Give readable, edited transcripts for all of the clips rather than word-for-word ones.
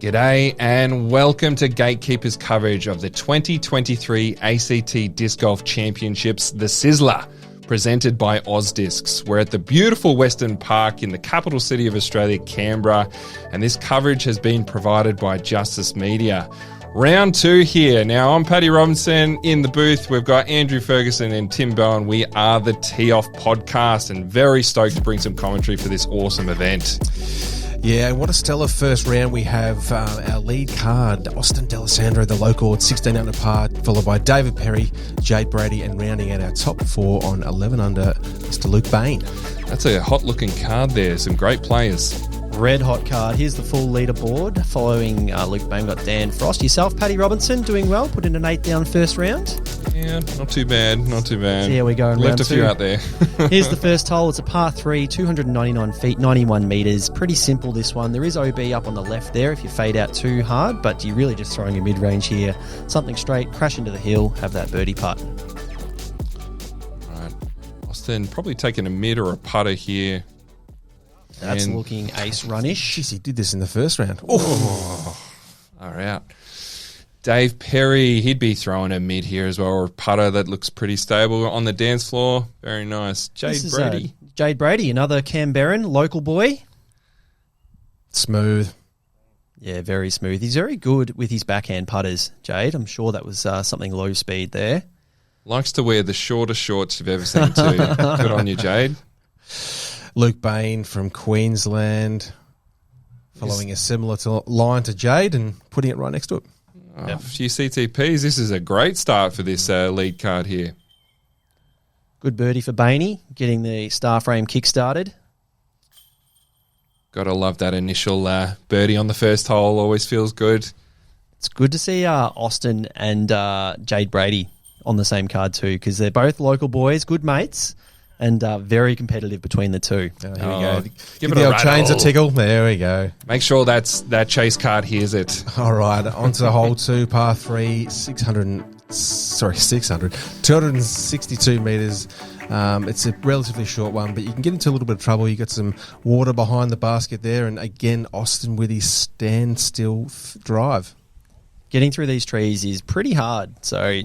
G'day and welcome to Gatekeeper's coverage of the 2023 ACT Disc Golf Championships, the Sizzler, presented by AusDiscs. We're at the beautiful Western Park in the capital city of Australia, Canberra, and this coverage has been provided by Justice Media. Round two here. Now, I'm Paddy Robinson in the booth. We've got Andrew Ferguson and Tim Bowen. We are the Tee Off podcast and very stoked to bring some commentary for this awesome event. Yeah, what a stellar first round. We have our lead card, Austin D'Alessandro, the local at 16 under par, followed by David Perry, Jade Brady, and rounding out our top four on 11 under, Mr. Luke Bayne. That's a hot-looking card there. Some great players. Red hot card. Here's the full leaderboard. Following Luke Bayne, got Dan Frost. Yourself, Paddy Robinson, doing well. Put in an 8 down first round. Yeah, not too bad. So here we go in round two. Left a few out there. Here's the first hole. It's a par 3, 299 feet, 91 metres. Pretty simple, this one. There is OB up on the left there if you fade out too hard, but you're really just throwing a mid-range here. Something straight, crash into the hill, have that birdie putt. Right. Austin probably taking a mid or a putter here. That's looking ace runish. Jeez, he did this in the first round. Oh, all right. Dave Perry, he'd be throwing a mid here as well, or a putter that looks pretty stable on the dance floor. Very nice. Jade Brady. Jade Brady, another Canberran, local boy. Smooth. Yeah, very smooth. He's very good with his backhand putters, Jade. I'm sure that was something low speed there. Likes to wear the shortest shorts you've ever seen too. Good on you, Jade. Luke Bayne from Queensland, following a similar line to Jade and putting it right next to it. A few CTPs. This is a great start for this lead card here. Good birdie for Bayne, getting the star frame kick-started. Gotta love that initial birdie on the first hole. Always feels good. It's good to see Austin and Jade Brady on the same card too, because they're both local boys, good mates, and very competitive between the two. Here we go. Give it the a old rattle. chains a tickle. There we go. Make sure that chase card hears it. All right, on to hole 2, par 3, 262 metres. It's a relatively short one, but you can get into a little bit of trouble. You got some water behind the basket there, and again, Austin with his standstill drive. Getting through these trees is pretty hard, so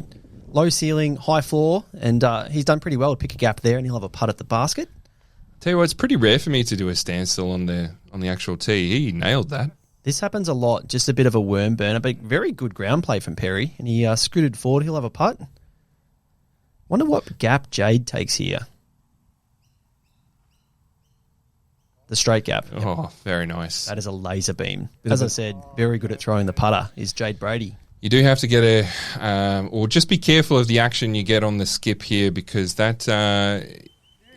low ceiling, high floor, and he's done pretty well to pick a gap there, and he'll have a putt at the basket. Tell you what, it's pretty rare for me to do a standstill on the actual tee. He nailed that. This happens a lot, just a bit of a worm burner, but very good ground play from Perry, and he scooted forward. He'll have a putt. Wonder what gap Jade takes here. The straight gap. Oh, very nice. That is a laser beam. As I said, very good at throwing the putter is Jade Brady. You do have to get or just be careful of the action you get on the skip here, because that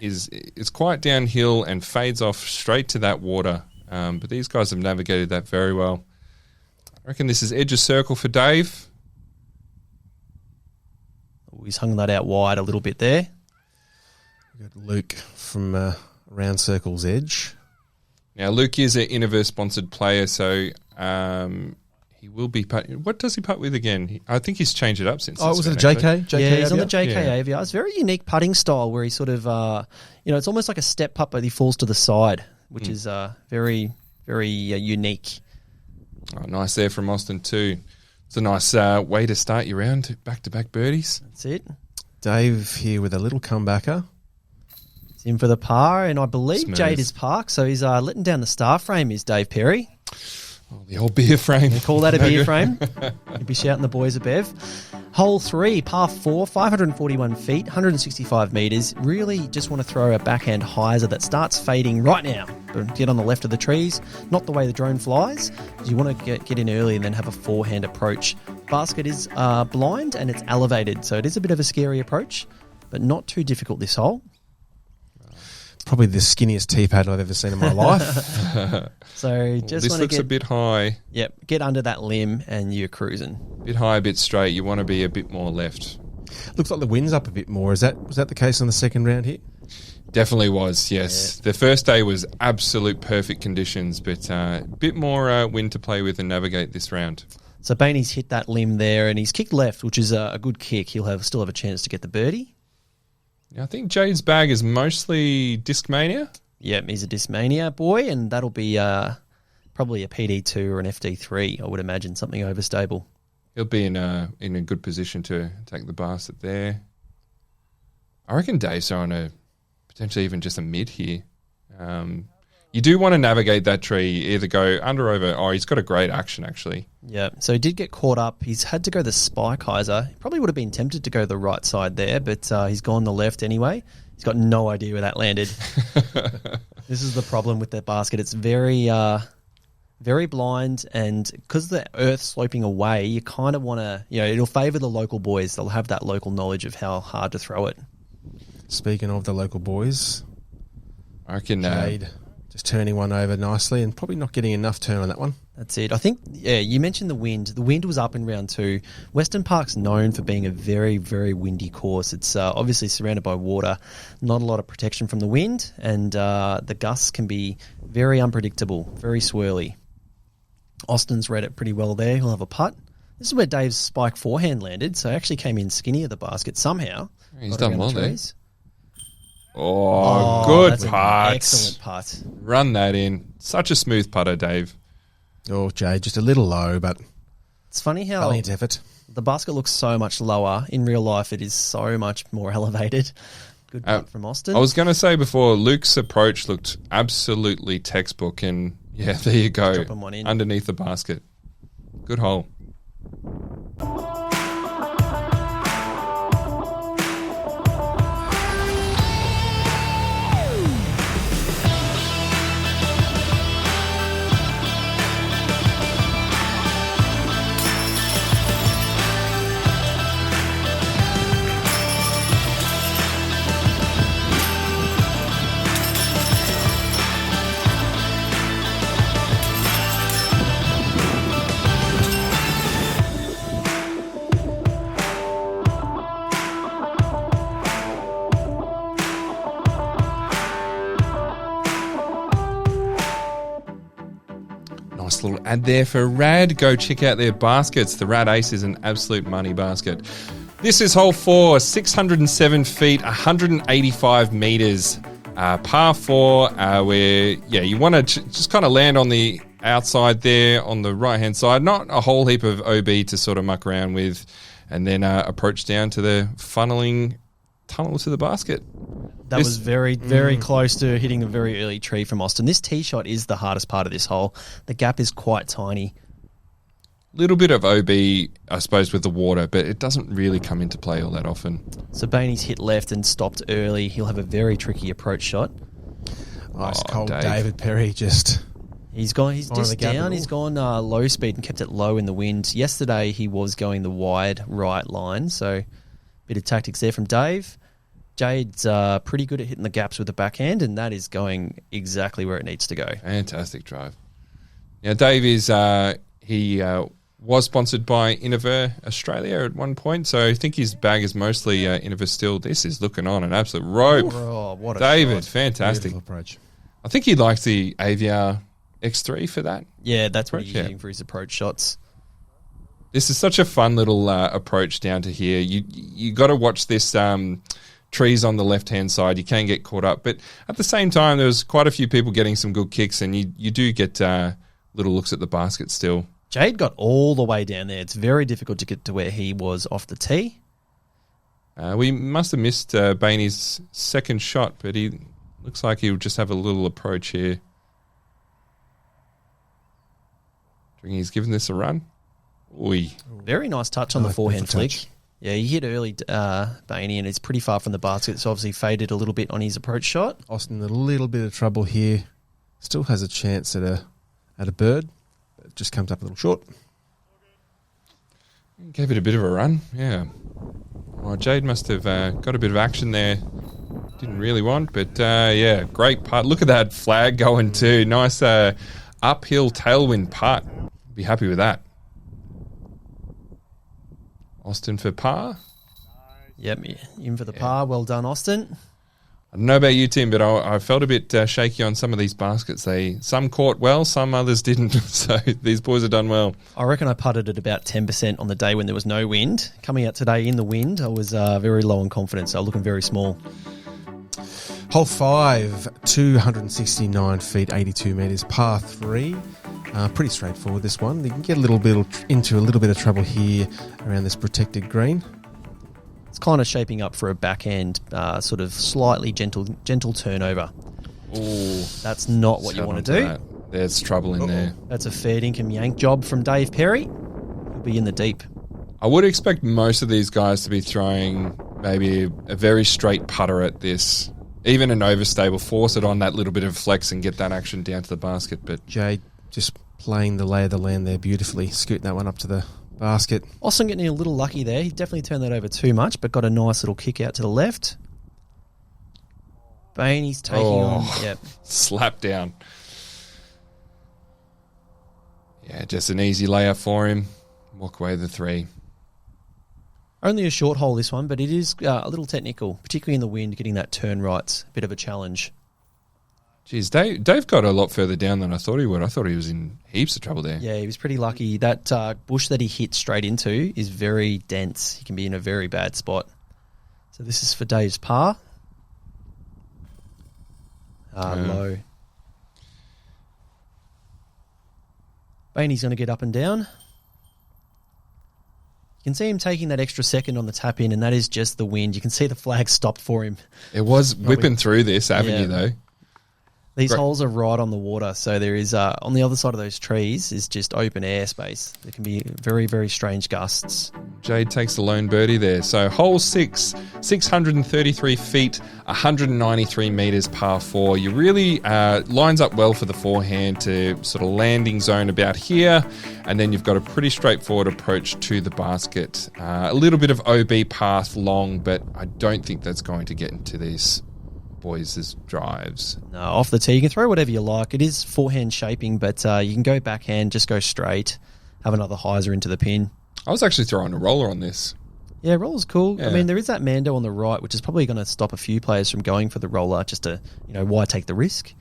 is quite downhill and fades off straight to that water. But these guys have navigated that very well. I reckon this is edge of circle for Dave. He's hung that out wide a little bit there. We've got Luke from Round Circle's edge. Now, Luke is an Innover-sponsored player, so he will be putting. What does he putt with again? I think he's changed it up since. Oh, was it a JK? Yeah, he's on the JK Yeah. AVR. It's a very unique putting style where he sort of, it's almost like a step putt, but he falls to the side, which is very, very unique. Oh, nice there from Austin too. It's a nice way to start your round, back-to-back birdies. That's it. Dave here with a little comebacker. He's in for the par, and I believe Smooth. Jade is parked, so he's letting down the star frame is Dave Perry. Oh, the old beer frame. They call that a beer frame. You'd be shouting the boys above. Hole 3, par 4, 541 feet, 165 metres. Really just want to throw a backhand hyzer that starts fading right now. But get on the left of the trees, not the way the drone flies. You want to get in early and then have a forehand approach. Basket is blind and it's elevated, so it is a bit of a scary approach, but not too difficult this hole. Probably the skinniest tee pad I've ever seen in my life. So just This want to looks a bit high. Yep, get under that limb and you're cruising. Bit high, a bit straight. You want to be a bit more left. Looks like the wind's up a bit more. Was that the case on the second round here? Definitely was, yes. Yeah. The first day was absolute perfect conditions, but a bit more wind to play with and navigate this round. So Bayne's hit that limb there and he's kicked left, which is a good kick. He'll still have a chance to get the birdie. I think Jade's bag is mostly Discmania. Yep, he's a Discmania boy, and that'll be Probably a PD2 or an FD3, I would imagine, something overstable. He'll be in a good position to take the basket there. I reckon Dave's on a potentially even just a mid here. You do want to navigate that tree, either go under or over. Oh, he's got a great action, actually. Yeah, so he did get caught up. He's had to go the spike hyzer. He probably would have been tempted to go the right side there, but he's gone the left anyway. He's got no idea where that landed. This is the problem with that basket. It's very blind, and because the earth's sloping away, you kind of want to, it'll favour the local boys. They'll have that local knowledge of how hard to throw it. Speaking of the local boys, I reckon Jade just turning one over nicely and probably not getting enough turn on that one. That's it. I think, you mentioned the wind. The wind was up in round 2. Western Park's known for being a very, very windy course. It's obviously surrounded by water, not a lot of protection from the wind, and the gusts can be very unpredictable, very swirly. Austin's read it pretty well there. He'll have a putt. This is where Dave's spike forehand landed, so actually came in skinny of the basket somehow. He's done well there. Oh, good that's putt. an excellent putt. Run that in. Such a smooth putter, Dave. Oh, Jade, just a little low, but It's funny how valiant effort. the basket looks so much lower. In real life, it is so much more elevated. Good putt from Austin. I was going to say before, Luke's approach looked absolutely textbook, and yeah, there you go. Dropping one in. Underneath the basket. Good hole. Nice little ad there for Rad. Go check out their baskets. The Rad Ace is an absolute money basket. This is hole 4, 607 feet, 185 meters, par 4, where, you want to just kind of land on the outside there on the right-hand side. Not a whole heap of OB to sort of muck around with, and then approach down to the funneling tunnel to the basket. That was very, very close to hitting a very early tree from Austin. This tee shot is the hardest part of this hole. The gap is quite tiny. Little bit of OB, I suppose, with the water, but it doesn't really come into play all that often. So Bayne's hit left and stopped early. He'll have a very tricky approach shot. Nice cold David Perry just... He's just down. He's gone low speed and kept it low in the wind. Yesterday he was going the wide right line, so bit of tactics there from Dave. Jade's pretty good at hitting the gaps with the backhand, and that is going exactly where it needs to go. Fantastic drive. Now, Dave is he was sponsored by Innover Australia at one point, so I think his bag is mostly Innover still. This is looking on an absolute rope. Oh, what a David, shot. fantastic. Beautiful approach. I think he likes the AVR X3 for that. Yeah, that's what he's Yeah. using for his approach shots. This is such a fun little approach down to here. You got to watch this trees on the left-hand side. You can get caught up. But at the same time, there was quite a few people getting some good kicks, and you do get little looks at the basket still. Jade got all the way down there. It's very difficult to get to where he was off the tee. We must have missed Bayne's second shot, but he looks like he'll just have a little approach here. Do you think he's giving this a run? Oi. Very nice touch on the forehand beautiful flick. touch. Yeah, he hit early, Bayne, and it's pretty far from the basket. It's obviously faded a little bit on his approach shot. Austin in a little bit of trouble here. Still has a chance at a bird. But just comes up a little short. Gave it a bit of a run, yeah. Well, Jade must have got a bit of action there. Didn't really want, but yeah, great putt. Look at that flag going too. Nice uphill tailwind putt. Be happy with that. Austin for par. Yep, in for the par. Well done, Austin. I don't know about you, Tim, but I felt a bit shaky on some of these baskets. Some caught well, some others didn't. So these boys have done well. I reckon I putted at about 10% on the day when there was no wind. Coming out today in the wind, I was very low in confidence. So looking very small. Hole 5, 269 feet, 82 metres, par 3. Pretty straightforward, this one. You can get into a little bit of trouble here around this protected green. It's kind of shaping up for a backhand, sort of slightly gentle turnover. Ooh, that's not what you want to do. That. There's trouble in there. That's a fair dinkum yank job from Dave Perry. He'll be in the deep. I would expect most of these guys to be throwing maybe a very straight putter at this. Even an overstable, force it on that little bit of flex and get that action down to the basket. But Jade just playing the lay of the land there beautifully, scooting that one up to the basket. Austin getting a little lucky there. He definitely turned that over too much, but got a nice little kick out to the left. Bayne, he's taking on. Yep. Slap down. Yeah, just an easy layup for him. Walk away the 3. Only a short hole, this one, but it is a little technical, particularly in the wind, getting that turn right's a bit of a challenge. Geez, Dave got a lot further down than I thought he would. I thought he was in heaps of trouble there. Yeah, he was pretty lucky. That bush that he hit straight into is very dense. He can be in a very bad spot. So this is for Dave's par. Low. Bayne's going to get up and down. You can see him taking that extra second on the tap in, and that is just the wind. You can see the flag stopped for him. It was whipping through this avenue, though. These holes are right on the water, so there is, on the other side of those trees is just open air space. There can be very, very strange gusts. Jade takes the lone birdie there. So hole 6, 633 feet, 193 metres par 4. You really lines up well for the forehand to sort of landing zone about here, and then you've got a pretty straightforward approach to the basket. A little bit of OB path long, but I don't think that's going to get into these boys' drives. No, off the tee, you can throw whatever you like. It is forehand shaping, but you can go backhand, just go straight, have another hyzer into the pin. I was actually throwing a roller on this. Yeah, roller's cool. Yeah. I mean, there is that Mando on the right, which is probably going to stop a few players from going for the roller, just to, why take the risk?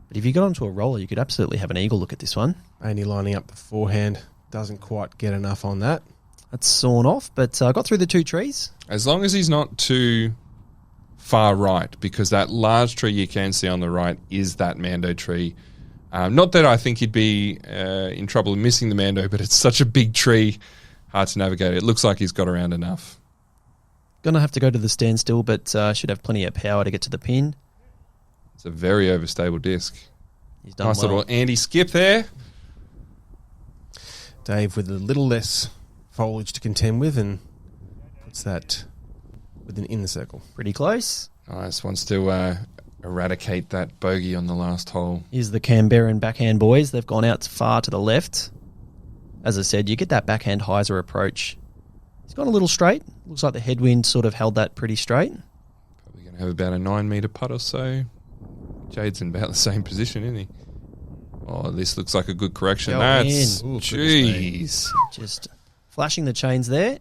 But if you got onto a roller, you could absolutely have an eagle look at this one. Only lining up the forehand. Doesn't quite get enough on that. That's sawn off, but got through the 2 trees. As long as he's not too far right, because that large tree you can see on the right is that Mando tree. Not that I think he'd be in trouble missing the Mando, but it's such a big tree, hard to navigate. It looks like he's got around enough. Going to have to go to the standstill, but should have plenty of power to get to the pin. It's a very overstable disc. He's done nice well. little Andy skip there. Dave with a little less foliage to contend with and puts that in the circle. Pretty close. Nice. Wants to eradicate that bogey on the last hole. Here's the Canberran backhand boys. They've gone out far to the left. As I said, you get that backhand hyzer approach. He's gone a little straight. Looks like the headwind sort of held that pretty straight. Probably going to have about a 9-metre putt or so. Jade's in about the same position, isn't he? Oh, this looks like a good correction. That's... Ooh, jeez. Just flashing the chains there.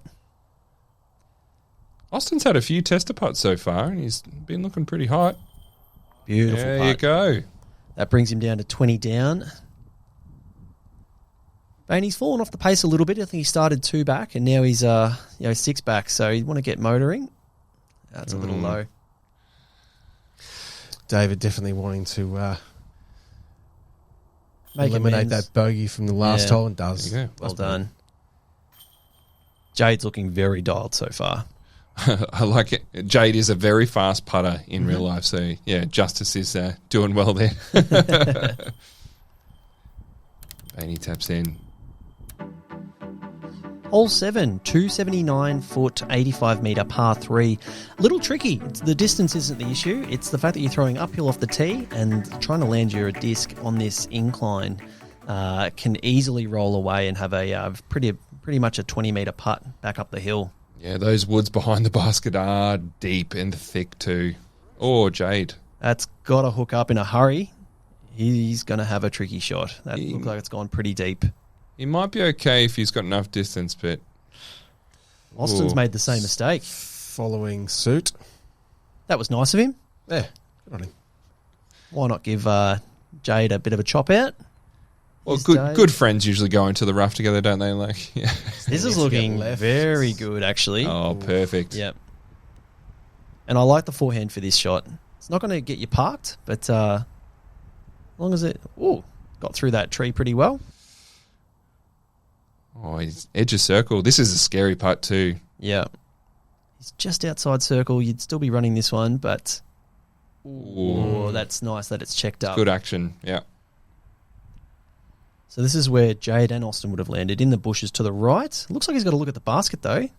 Austin's had a few tester putts so far, and he's been looking pretty hot. Beautiful There putt. you go. That brings him down to 20 down. Bayne's fallen off the pace a little bit. I think he started 2 back, and now he's 6 back. So you want to get motoring. That's a little low. David definitely wanting to Make eliminate amends. that bogey from the last hole, and does. There you go. Well done. Jade's looking very dialed so far. I like it. Jade is a very fast putter in real life, so yeah, Justice is doing well there. And he taps in. Hole 7, 279 foot, 85 metre par 3. Little tricky. The distance isn't the issue. It's the fact that you're throwing uphill off the tee and trying to land your disc on this incline can easily roll away and have a pretty much a 20 metre putt back up the hill. Yeah, those woods behind the basket are deep and thick too. Oh, Jade. That's got to hook up in a hurry. He's going to have a tricky shot. That looks like it's gone pretty deep. He might be okay if he's got enough distance, but... Austin's made the same mistake. Following suit. That was nice of him. Yeah, good on him. Why not give Jade a bit of a chop out? Well, good friends usually go into the rough together, don't they? Like, yeah. This is looking very good, actually. Oh, perfect. Yep. And I like the forehand for this shot. It's not going to get you parked, but as long as it got through that tree pretty well. Oh, he's edge of circle. This is a scary putt too. Yeah. He's just outside circle. You'd still be running this one, but... Oh, that's nice that it's checked up. Good action, yeah. So this is where Jade and Austin would have landed, in the bushes to the right. Looks like he's got to look at the basket, though.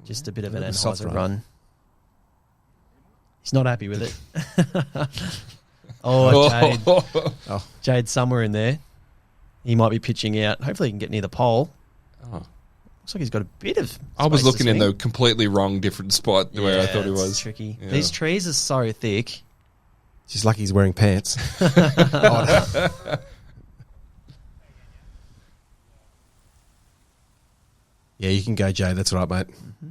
Just a bit of an Anheuser run. He's not happy with it. Jade. Oh. Jade's somewhere in there. He might be pitching out. Hopefully he can get near the pole. Oh. Looks like he's got a bit of I was looking in the the completely wrong different spot where I thought he was. Tricky. Yeah. These trees are so thick. She's lucky he's wearing pants. Yeah, you can go, Jay. That's all right, mate. Mm-hmm.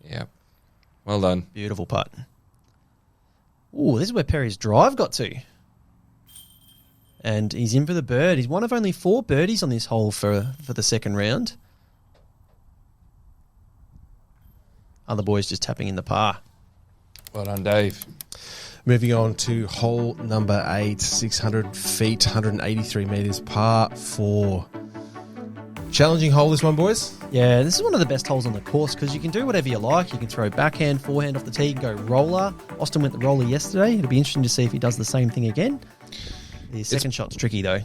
Yeah. Well done. Beautiful putt. Ooh, this is where Perry's drive got to. And he's in for the bird. He's one of only 4 birdies on this hole for the second round. Other boys just tapping in the par. Well done, Dave. Moving on to hole number 8, 600 feet, 183 metres, par 4. Challenging hole, this one, boys. Yeah, this is one of the best holes on the course because you can do whatever you like. You can throw backhand, forehand off the tee, you can go roller. Austin went the roller yesterday. It'll be interesting to see if he does the same thing again. The second shot's tricky, though.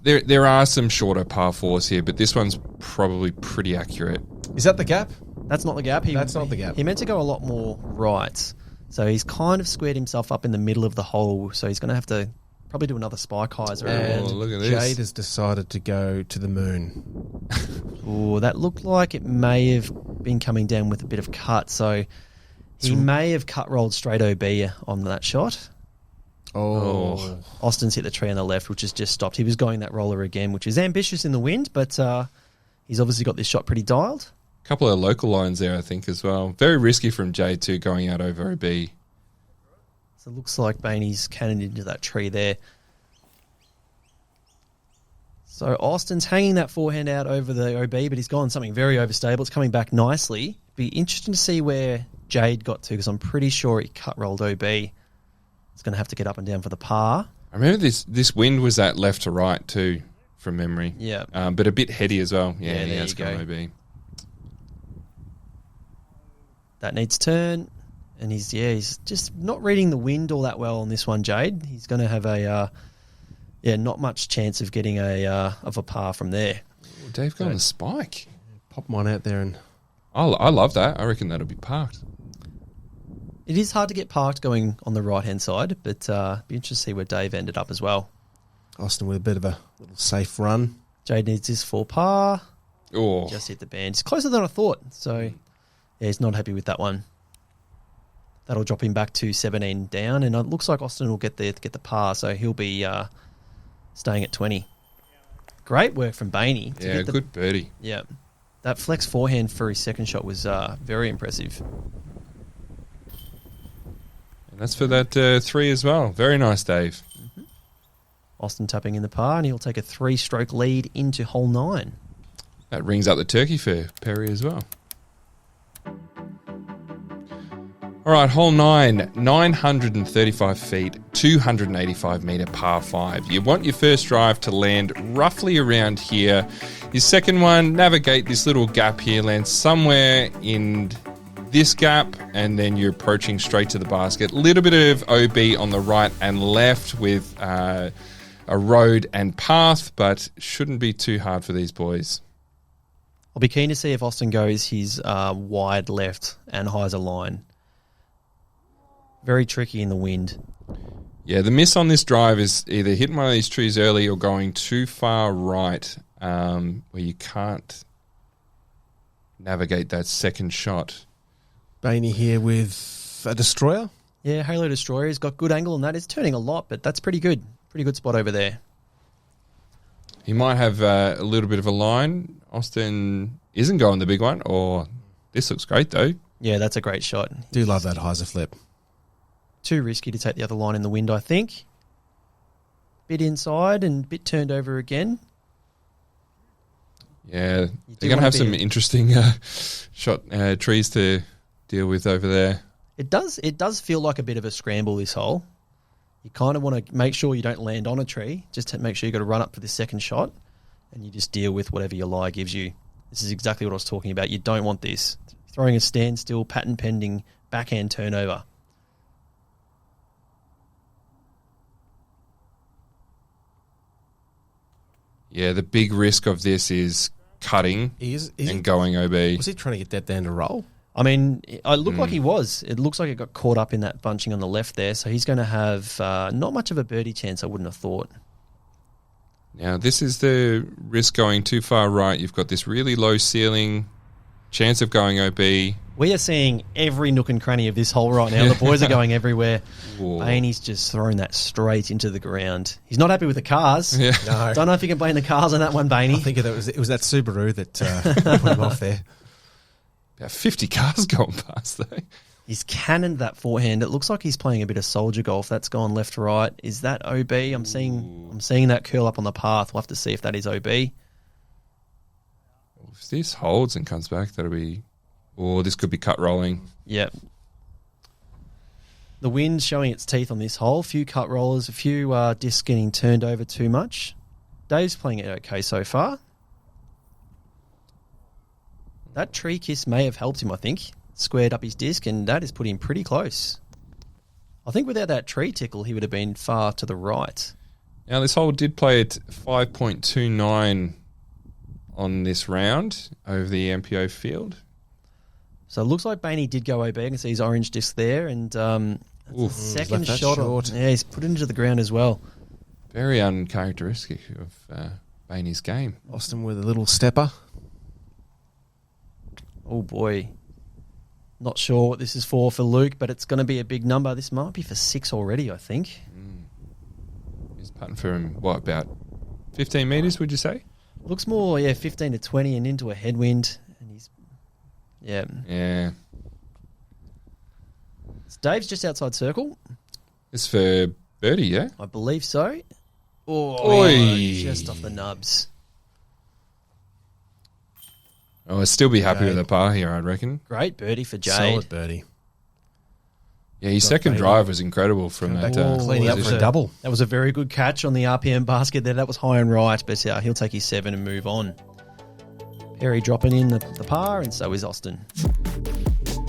There are some shorter par 4s here, but this one's probably pretty accurate. Is that the gap? That's not the gap. That's not the gap. He meant to go a lot more right. So he's kind of squared himself up in the middle of the hole. So he's going to have to probably do another spike hyzer. And look at this. Jade has decided to go to the moon. Oh, that looked like it may have been coming down with a bit of cut. So he may have cut rolled straight OB on that shot. Oh. Austin's hit the tree on the left, which has just stopped. He was going that roller again, which is ambitious in the wind, but he's obviously got this shot pretty dialed. A couple of local lines there, I think, as well. Very risky from Jade too, going out over OB. So it looks like Bayne's cannoned into that tree there. So Austin's hanging that forehand out over the OB, but he's gone something very overstable. It's coming back nicely. Be interesting to see where Jade got to, because I'm pretty sure he cut rolled OB. It's going to have to get up and down for the par. I remember this wind was at left to right too, from memory. Yeah. But a bit heady as well. Yeah, there he has you go. gone OB. That needs turn. And he's just not reading the wind all that well on this one, Jade. He's going to have not much chance of getting a par from there. Well, Dave got on the spike. Pop mine out there and... I love that. I reckon that'll be parked. It is hard to get parked going on the right-hand side, but be interested to see where Dave ended up as well. Austin with a bit of a little safe run. Jade needs his 4 par. Oh. Just hit the band. It's closer than I thought, so yeah, he's not happy with that one. That'll drop him back to 17 down, and it looks like Austin will get there to get the par, so he'll be staying at 20. Great work from Bayne. Yeah, good birdie. Yeah. That flex forehand for his second shot was very impressive. And that's for that 3 as well. Very nice, Dave. Mm-hmm. Austin tapping in the par, and he'll take a 3-stroke lead into hole 9. That rings up the turkey for Perry as well. All right, hole 9, 935 feet, 285 metre par 5. You want your first drive to land roughly around here. Your second one, navigate this little gap here, land somewhere in this gap, and then you're approaching straight to the basket. A little bit of OB on the right and left with a road and path, but shouldn't be too hard for these boys. I'll be keen to see if Austin goes his wide left and hyzer line. Very tricky in the wind. Yeah, the miss on this drive is either hitting one of these trees early or going too far right where you can't navigate that second shot. Bayne here with a destroyer. Yeah, Halo Destroyer. He's got good angle on that. It's turning a lot, but that's pretty good. Pretty good spot over there. He might have a little bit of a line. Austin isn't going the big one. Or this looks great, though. Yeah, that's a great shot. Do love that hyzer flip. Too risky to take the other line in the wind, I think. Bit inside and bit turned over again. Yeah, they're going to have some interesting trees to deal with over there. It does feel like a bit of a scramble, this hole. You kind of want to make sure you don't land on a tree, just to make sure you've got to run up for this second shot, and you just deal with whatever your lie gives you. This is exactly what I was talking about. You don't want this. Throwing a standstill, pattern pending, backhand turnover. Yeah, the big risk of this is cutting and going OB. Was he trying to get that down to roll? I mean, it looked like he was. It looks like it got caught up in that bunching on the left there, so he's going to have not much of a birdie chance, I wouldn't have thought. Now, this is the risk going too far right. You've got this really low ceiling, chance of going OB. We are seeing every nook and cranny of this hole right now. The boys are going everywhere. Whoa. Bayne's just thrown that straight into the ground. He's not happy with the cars. Yeah. No. Don't know if you can blame the cars on that one, Bayne. I think it was that Subaru that put him off there. About 50 cars going past there. He's cannoned that forehand. It looks like he's playing a bit of soldier golf. That's gone left to right. Is that OB? I'm seeing that curl up on the path. We'll have to see if that is OB. If this holds and comes back, that'll be... Oh, this could be cut rolling. Yep. The wind's showing its teeth on this hole. A few cut rollers, a few discs getting turned over too much. Dave's playing it okay so far. That tree kiss may have helped him, I think. Squared up his disc, and that has put him pretty close. I think without that tree tickle, he would have been far to the right. Now, this hole did play at 5.29 on this round over the MPO field. So it looks like Bayne did go OB. I can see his orange disc there, and second shot. Yeah, he's put it into the ground as well. Very uncharacteristic of Bayne's game. Austin with a little stepper. Oh, boy. Not sure what this is for Luke, but it's going to be a big number. This might be for 6 already, I think. He's putting for him, what, about 15 metres, would you say? Looks more, 15 to 20 and into a headwind. And he's, Yeah. So Dave's just outside circle. It's for birdie, yeah? I believe so. Oi. Just off the nubs. Oh, I'd still be happy with a par here, I'd reckon. Great birdie for Jade. Solid birdie. Yeah, his second drive was incredible from that. Cleaning up for a double. That was a very good catch on the RPM basket there. That was high and right, but he'll take his 7 and move on. Perry dropping in the par, and so is Austin.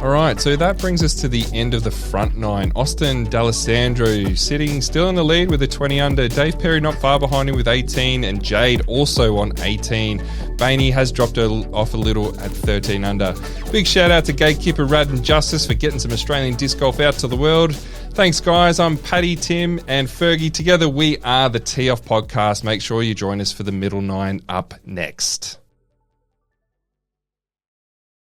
All right, so that brings us to the end of the front nine. Austin D'Alessandro sitting still in the lead with a 20 under. Dave Perry not far behind him with 18, and Jade also on 18. Bayne has dropped off a little at 13 under. Big shout out to Gatekeeper Rad and Justice for getting some Australian disc golf out to the world. Thanks, guys. I'm Paddy, Tim, and Fergie. Together we are the Tee Off Podcast. Make sure you join us for the middle nine up next.